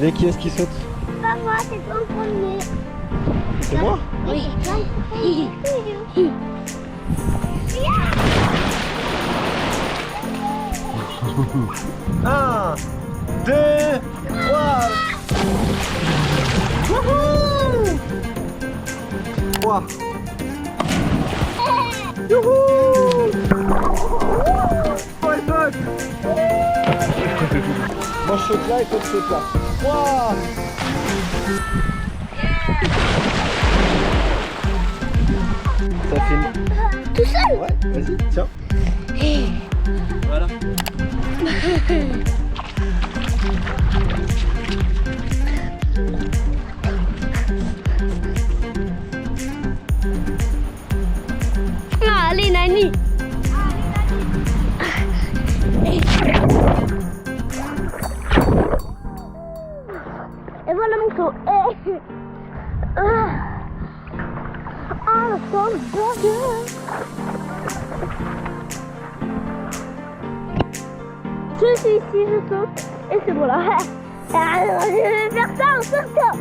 Allez, qui est-ce qui saute? Pas moi, c'est toi le premier. C'est moi? Oui. 1, 2, 3. Wouhou! 3. Youhou! Elle saute! Moi je saute là et toi tu sautes là. 3. Ça filme. Tout seul? Ouais, vas-y, tiens. Voilà. Ah, allez, Nani. Et voilà mon saut. Ah, ça sent bon. Je suis ici, je saute. Et c'est bon là. Alors, je vais faire ça en sautant.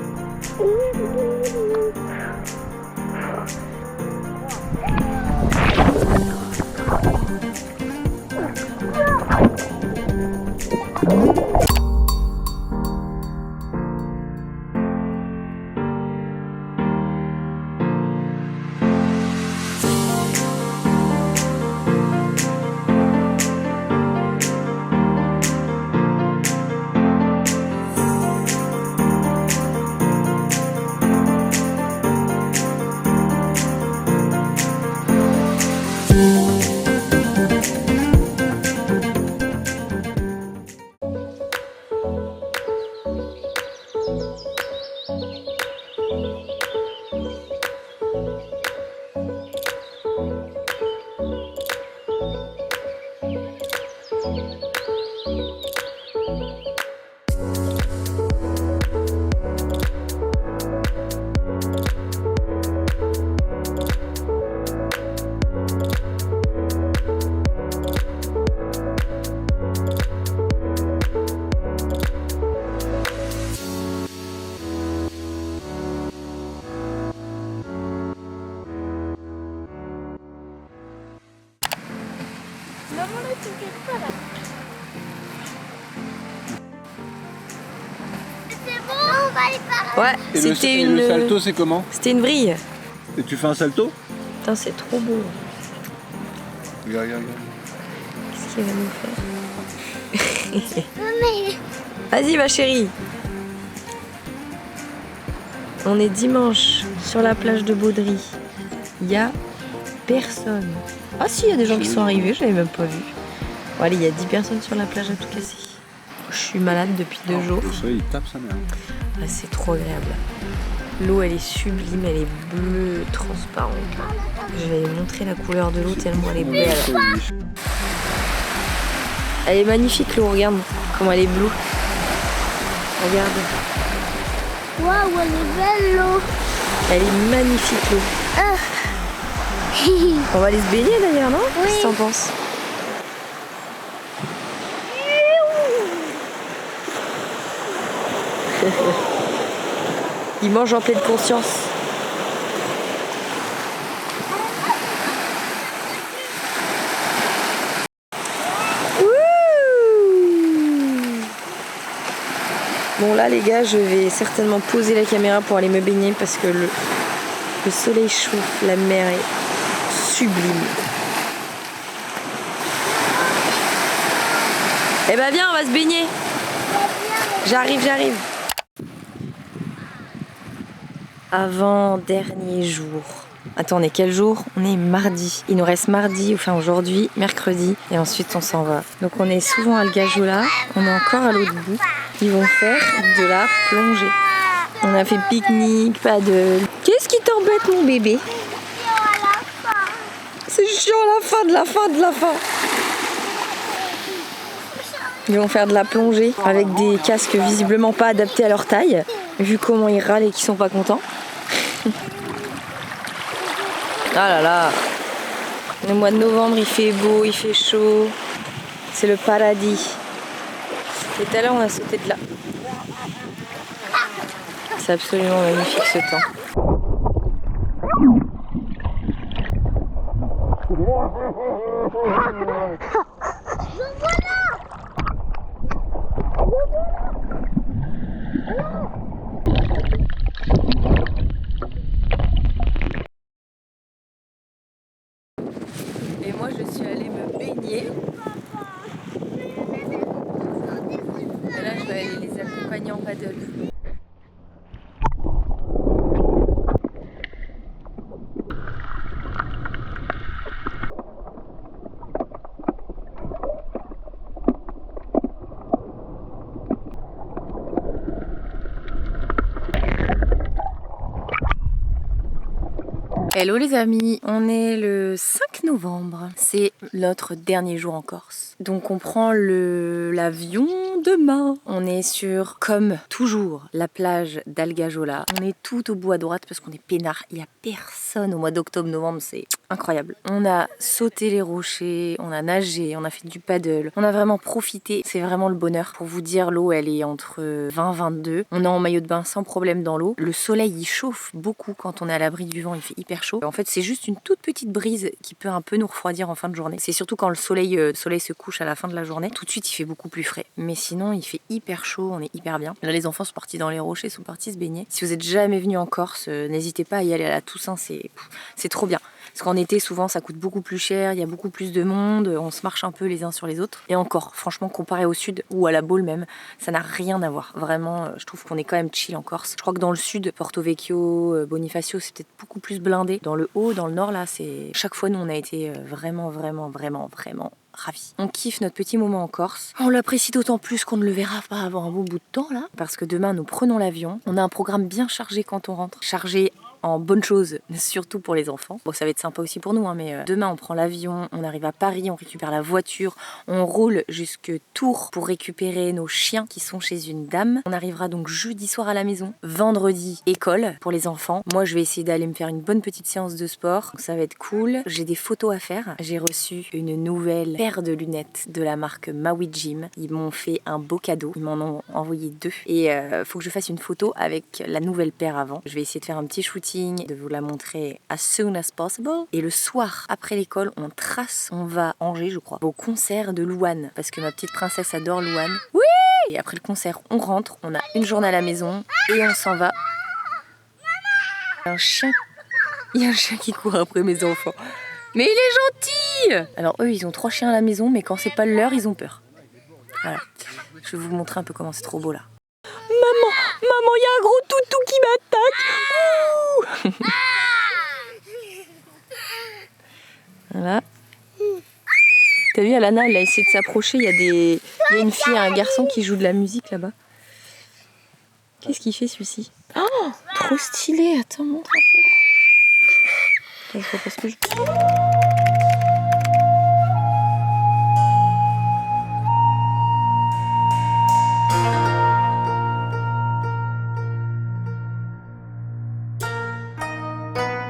Maman, ne t'inquiète pas là. C'est bon, on va aller par là. Ouais, Et c'était une. le salto, c'est comment? C'était une vrille. Et tu fais un salto? Putain, c'est trop beau. Regarde, regarde. Qu'est-ce qu'il va nous faire? Mais... Vas-y, ma chérie. On est dimanche sur la plage de Baudry. Il y a personne. Ah si, il y a des gens qui sont arrivés, je l'avais même pas vu. Bon, allez, il y a 10 personnes sur la plage à tout casser. Je suis malade depuis 2 jours. Le soleil, il tape sa mère. Ah, c'est trop agréable. L'eau, elle est sublime, elle est bleue, transparente. Je vais montrer la couleur de l'eau tellement elle est belle. Elle est magnifique l'eau, regarde comment elle est bleue. Regarde. Waouh, elle est belle l'eau. Elle est magnifique l'eau. On va aller se baigner d'ailleurs, non? Oui. Qu'est-ce que t'en penses? Il mange en pleine conscience. Bon là les gars, je vais certainement poser la caméra pour aller me baigner parce que le soleil chauffe, la mer est sublime. Eh ben viens, on va se baigner. J'arrive. Avant-dernier jour. Attends, on est quel jour? On est mardi. Il nous reste mardi, enfin aujourd'hui, mercredi, et ensuite on s'en va. Donc on est souvent à Algajola, on est encore à l'autre bout. Ils vont faire de la plongée. On a fait pique-nique, paddle. Qu'est-ce qui t'embête mon bébé? C'est chiant à la fin. Ils vont faire de la plongée avec des casques visiblement pas adaptés à leur taille, vu comment ils râlent et qu'ils sont pas contents. Ah là là. Le mois de novembre, il fait beau, il fait chaud. C'est le paradis. Et tout à l'heure, on a sauté de là. C'est absolument magnifique ce temps. Et moi je suis allée me baigner. Et là je vais aller les accompagner en paddle. Hello les amis, on est le 5 novembre, c'est notre dernier jour en Corse. Donc on prend l'avion demain. On est sur, comme toujours, la plage d'Algajola. On est tout au bout à droite parce qu'on est peinard, il n'y a personne au mois d'octobre-novembre, c'est incroyable. On a sauté les rochers, on a nagé, on a fait du paddle, on a vraiment profité, c'est vraiment le bonheur. Pour vous dire, l'eau elle est entre 20 et 22, on est en maillot de bain sans problème dans l'eau. Le soleil il chauffe beaucoup quand on est à l'abri du vent, il fait hyper chaud. En fait c'est juste une toute petite brise qui peut un peu nous refroidir en fin de journée. C'est surtout quand le soleil se couche à la fin de la journée, tout de suite il fait beaucoup plus frais. Mais sinon il fait hyper chaud, on est hyper bien. Là les enfants sont partis dans les rochers, sont partis se baigner. Si vous êtes jamais venu en Corse, n'hésitez pas à y aller à la Toussaint, c'est trop bien. Parce qu'en été souvent ça coûte beaucoup plus cher, il y a beaucoup plus de monde, on se marche un peu les uns sur les autres. Et encore, franchement comparé au sud ou à la Baule même, ça n'a rien à voir. Vraiment, je trouve qu'on est quand même chill en Corse. Je crois que dans le sud, Porto Vecchio, Bonifacio, c'est peut-être beaucoup plus blindé. Dans le haut, dans le nord là, c'est chaque fois nous on a été vraiment ravis. On kiffe notre petit moment en Corse. On l'apprécie d'autant plus qu'on ne le verra pas avant un bon bout de temps là, parce que demain nous prenons l'avion. On a un programme bien chargé quand on rentre, chargé en bonnes choses, surtout pour les enfants. Bon, ça va être sympa aussi pour nous, hein, mais demain on prend l'avion, on arrive à Paris, on récupère la voiture, on roule jusque Tours pour récupérer nos chiens qui sont chez une dame. On arrivera donc jeudi soir à la maison, vendredi école pour les enfants. Moi je vais essayer d'aller me faire une bonne petite séance de sport, donc ça va être cool. J'ai des photos à faire, j'ai reçu une nouvelle paire de lunettes de la marque Maui Jim. Ils m'ont fait un beau cadeau, ils m'en ont envoyé 2 et faut que je fasse une photo avec la nouvelle paire avant. Je vais essayer de faire un petit shooting, de vous la montrer as soon as possible. Et le soir, après l'école, on trace, on va à Angers, je crois, au concert de Louane, parce que ma petite princesse adore Louane. Oui! Et après le concert, on rentre, on a une journée à la maison et on s'en va. Il y a un chien qui court après mes enfants. Mais il est gentil! Alors eux, ils ont 3 chiens à la maison, mais quand c'est pas le leur, ils ont peur. Voilà. Je vais vous montrer un peu comment c'est trop beau là. Maman, il y a un gros toutou qui m'attaque. Voilà. T'as vu, Alana, elle a essayé de s'approcher. Il y a une fille et un garçon qui jouent de la musique là-bas. Qu'est-ce qu'il fait celui-ci? Oh, trop stylé. Attends, montre un peu. Attends, je vois pas ce que je...